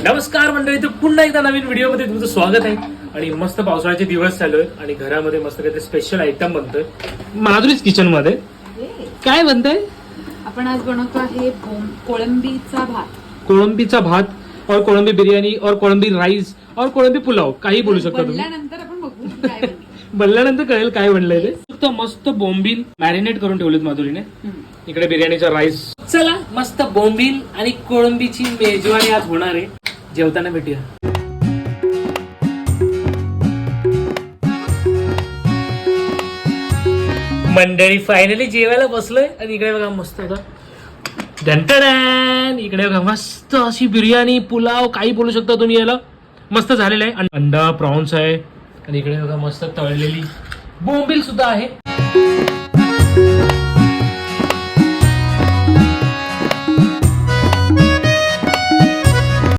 नमस्कार मंडळी, तर पुन्हा एकदा नवीन व्हिडिओमध्ये तुमचं स्वागत आहे. आणि मस्त पावसाळ्याचे दिवस चालू आहे आणि घरामध्ये मस्त काहीतरी स्पेशल आयटम बनतोय माधुरीच किचन मध्ये. काय बनतंय? आपण आज बनवतो आहे कोळंबीचा भात. कोळंबीचा भात और कोळंबी बिर्याणी और कोळंबी राईस और कोळंबी पुलाव, काही बोलू शकता तुम्ही. बनल्यानंतर आपण बघू काय बनतं. बनल्यानंतर कळेल काय बनलंय ते. फक्त मस्त बोंबील मॅरिनेट करून ठेवलेत माधुरीने. इकडे बिर्याणीचा राईस. चला मस्त बोंबील आणि कोळंबीची मेजवानी आज होणार आहे. जेवताना भेटूया. मंडळी फायनली जेवायला बसलोय आणि इकडे बघा मस्त होता डंटडॅन. इकडे बघा मस्त अशी बिर्याणी पुलाव, काही बोलू शकता तुम्ही याला. मस्त झालेलं आहे. अंडा प्रॉन्स आहे आणि इकडे बघा मस्त तळलेली बोंबील सुद्धा आहे.